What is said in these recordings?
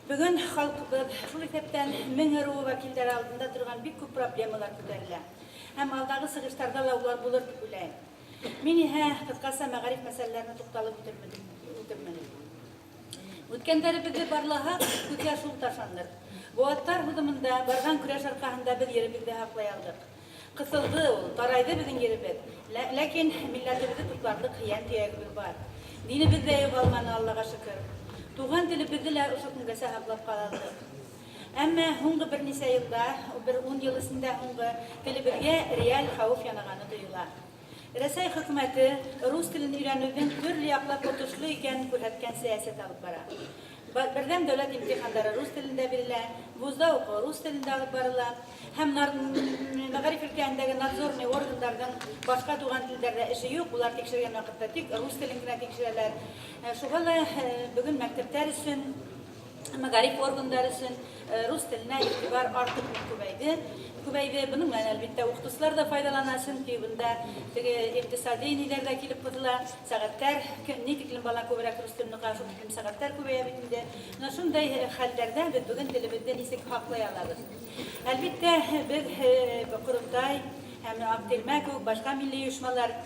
Бүгін халқыбыз шул исәптән мең ыруу вәкилләре алдында торган бик күп проблемалар күтәрелә. Һәм алдағы сыгыштарда да улар булыр дип уйлайм. Мин кыскасы мәгариф мәсьәләләренә тукталып үтермен. Үткәндәребезне барлаһак, күккә шул ташландык. Бу аттар һудымында барган көрәш аркаһында без еребезне һаклай алдык. Кысылды ул, тарайды безнең еребез. Ләкин милләтебезне тупларлык хыян төягебез бар. Динебездә югалманы, Аллага шөкер. Туган телебезне лә ошо көнгәсә һаклап калдык. Әмма һуңгы бернисә елда, бер 10 ел эчендә һуңгы телебезгә реаль хәвеф янаганы тоела. Рәсәй хөкүмәте рус телен өйрәнүнең төрле яклап отышлы икәнен күрһәткән сәясәт алып бара. Бердәм дәүләт имтихандары рус телендә бирелә, вузда уку рус телендә алып барыла, һәм мәгариф өлкәһендәге надзорный органнарның башка туган телләрдә эше юк, улар тикшергән вакытта тик рус телен генә тикшерәләр. Шуңа да бүген мәктәптәр өчен, мәгариф органнары өчен рус теленә игътибар артып күбәйде. Bunun белән әлбәттә укытучылар да файдалана, чөнки бunda икътисади ниләр дә килеп кытыла, сәгатьләр ни тиклем бала күбрәк рус теленә каршы тиклем сәгатьләр күбәя бит инде. Менә шундай хәлләрдә без бүген телебезне ничек хаклай алабыз. Әлбәттә без Корылтай һәм Актелмә күк башка милли оешмалар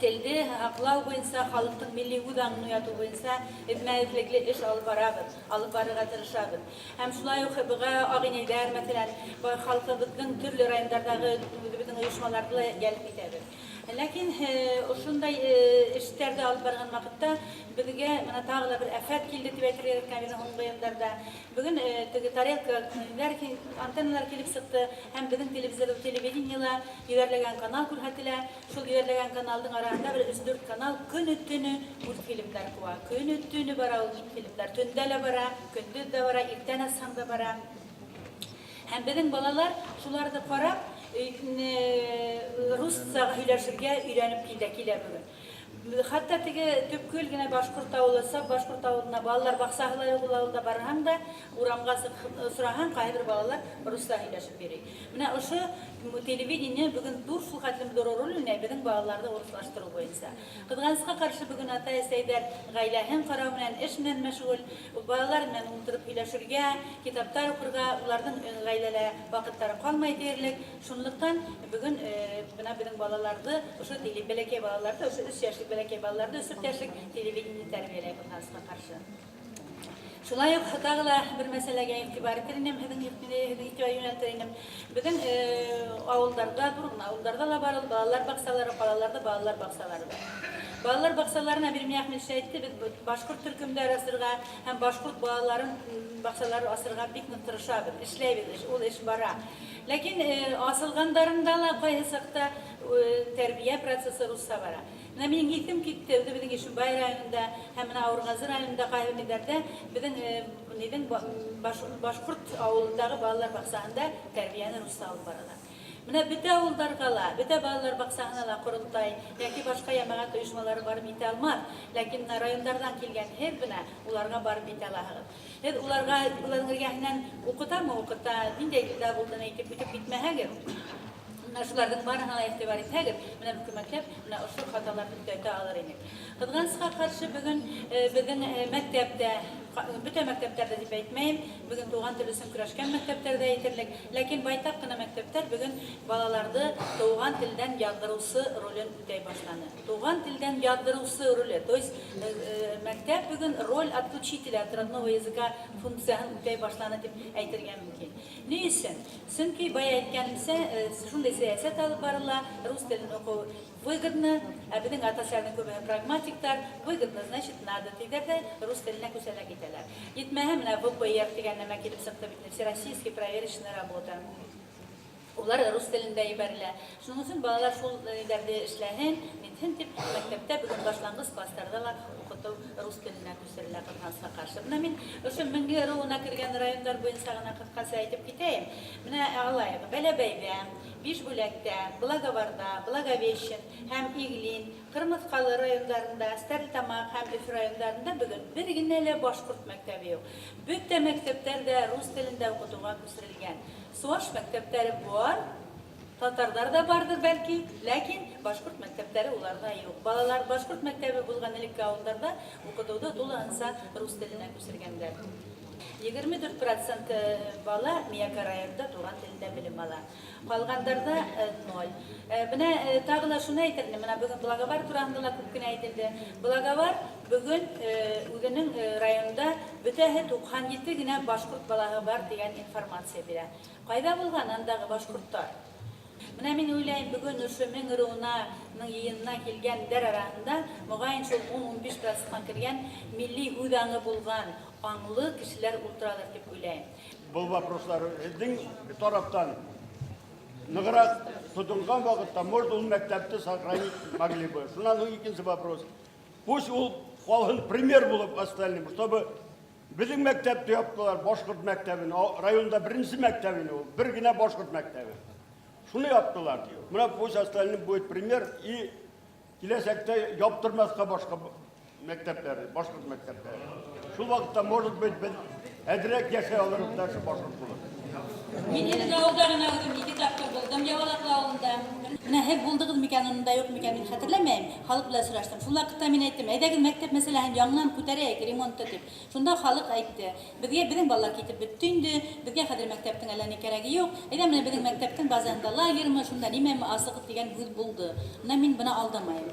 телде аклау буенча, халыктың милли үзаңын уяту буенча эзмәлекле эш алып барабыз, алып барырга тырышабыз. Һәм шулай ук быга агынәйләр, мәсәлән, халкыбызның төрле районнардагы безнең оешмаларны ялып итәбез. Ләкин ошондай эшләрдә алып барган вакытта безгә менә тагы да бер афәт килде дип әйтергә кирәк һуңгы елларда. Бүген тарелка антенналар килеп сыкты, һәм безнең телевидениела җибәрелгән канал күрһәтелә. Шул җибәрелгән каналның арасында бер 3-4 канал көн-төне мультфильмнар куа. Көн-төне бара ул мультфильмнар. Төндә дә бара, көндез дә бара, иртән асаң да бара. Һәм безнең балалар шуларны карап русча һөйләшергә өйрәнеп килә бүген. Хәтта теге төпкөл генә Башкорт авылы, Башкорт авылына балалар баксаһылар авылда барһаң да, урамга сораһаң, кайбер балалар русча һөйләшеп йөри. Менә ошо телевидение бүген шул хәтлем зур роль уйнай безнең балаларны урыслаштыру буенча. Кызганычка каршы бүген ата-әсәйләр гаиләһен карау белән, эш белән мәшгуль, балалар белән утырып һөйләшергә, китаптар укырга, уларның гаиләлә вакытлары калмай диярлек. Шунлыктан бүген менә безнең балаларны, ошо бәләкәй балаларны, ошо 3 яшьлек бәләкәй балаларны 4 яшьлек телевидение тәрбияләй кызганычка каршы. Шулай ук тагы да бер мәсьәләгә игътибар итәрмен, һеҙҙең юнәлтәрмен. Бүген ауылдарда, ауылдарда ла бар балалар баксалары, ҡалаларда балалар баксалары бар. Балалар баксаларына Бирмия Әхмәтшә әйтте, без башҡорт төркөмдәр асырға һәм башҡорт балаларын баксалары асырға бик ныҡ тырышабыҙ, эшләйбеҙ, ул эш бара. Ләкин асылғандарында ла ҡайһы саҡта тәрбиә процессы русса бара. Минең иҫем китте, беҙҙең Ишембай районында һәм Ауырғазы районында ҡайһы миҙҙәрҙә беҙҙең башҡорт ауылындағы балалар баҡсаһында тәрбиәне русса алып баралар. Менә бөтә ауылдарға ла, бөтә балалар баҡсаһына ла Ҡоролтай йәки башҡа йәмәғәт ойошмалары барып итә алмаҫ. Ләкин райондарҙан килгән һеҙ бына уларға барып итә алаһығыҙ. Һеҙ уларға уларҙың эргәһенән уҡытамы, ниндәй дә булдыны әйтеп китмәһәгеҙ, шуларҙың барыһына ла иғтибар итһәгеҙ, менә хөкүмәтләп менә ошо хаталарҙы төҙәтә алыр инек. Ҡыҙғанысҡа ҡаршы бөгөн беҙҙең мәктәптә, бөтә мәктәптәрҙә дип әйтмәйем, бөгөн туған тел өсөн көрәшкән мәктәптәрҙә әйтерлек, ләкин байтаҡ ҡына мәктәптәр бөгөн балаларҙы туған телдән яҙҙырыусы ролен үтәй башланы. Туған телдән яҙҙырыусы роле, то есть мәктәп бөгөн роль от учителя, от родного языка функцияһын үтәй башланы дип әйтергә мөмкин. Ни өсөн? Сөнки бая әйткәнемсә, шундай сәйәсәт алып барыла, рус телен уҡыу выгодно, а беҙҙең ата-әсәләрҙең күбеһе прагматиктар, выгодно, значит, надо тиҙәрҙә рус теленә күсәләк итәләр. Етмәһә, менә ВПР тигән нәмә килеп сыҡты бит, Всероссийский проверочная работа. Улар рус телендә ебәрелә. Шуның өсөн балалар шул ниләрҙе эшләһен, нитһен дип, мәктәптә бөгөн башланғыс кластарҙа ла уҡытыу рус теленә күсерелә ҡыҙғанысҡа ҡаршы. Менә мин ошо Меңге ырыуына кергән райондар буйынса ғына ҡыҫҡаса әйтеп китәйем. Менә алайыҡ, Бәләбәйҙә, Бишбүләктә, Благоварда, Благовещен һәм Иглин, Ҡырмыҫҡалы райондарында, Стәрлетамаҡ һәм Өфө райондарында бөгөн бер генә лә башҡорт мәктәбе юҡ. Бөтә мәктәптәрҙә рус телендә уҡытыуға күсерелгән. Суаш мәктәптәре бар, татардар да бардыр бәлки, ләкин башҡорт мәктәптәре уларҙа юҡ. Балалар башҡорт мәктәбе булған элекке ауылдарҙа уҡытыуҙы тулыһынса рус теленә күсергәндәр. 24% бала Мияка районында туган телендә белем ала. Калгандарда 0. Менә тагы да шуны әйтермен, менә бүген Благовар турында да күп кенә әйтелде. Благовар бүген үзенең районында бөтәһе 97 генә башкорт балаһы бар дигән информация бирә. Кайда булган андагы башкорттар? Менә мин уйлайм, бүген ошо мең ырунаның йыйынына килгәндәр арасында мөгаен шул 10-15%-ка кергән милли үҙаңы булган аңлы кешеләр ултыралар дип уйлайм. Бұл вопрослар біздің тараптан нығырақ тұтынған вақытта, может, ол мәктәпті сохранить могли бы. Шунан екінші вопрос. Пусть ол халқын пример болып остальным, чтобы біздің мәктәпті яптылар, башқұрт мәктәбін, районда бірінші мәктәбін, ол бір генә башқұрт мәктәбі. Шуны яптылар. Мына пусть остальным будет пример и келесекте яптырмасқа башқа мәктәптері, башқұрт мәктәптері. Шул вақытта, может быть, біз әдірек яшай алырық дәрші башқұрт болып. Мин инде авылда гына үзем 2 тапкыр булдым, Явалаклы авылында. Менә һәм булдыгыз микән, унда юк микән, мин хәтерләмәйм. Халык белән сораштым. Шул вакытта мин әйттем, әйдәгез мәктәп мәсьәләһен яңадан күтәрәйек, ремонтты дип. Шунда халык әйтте, безнең балалар китеп бетте инде, безгә хәзер мәктәптең әллә ни кирәге юк. Әйдә менә безнең мәктәптең базарында лагерьмы, шунда нимәме асыгып дигән һүз булды. Менә мин бuna алдамайм.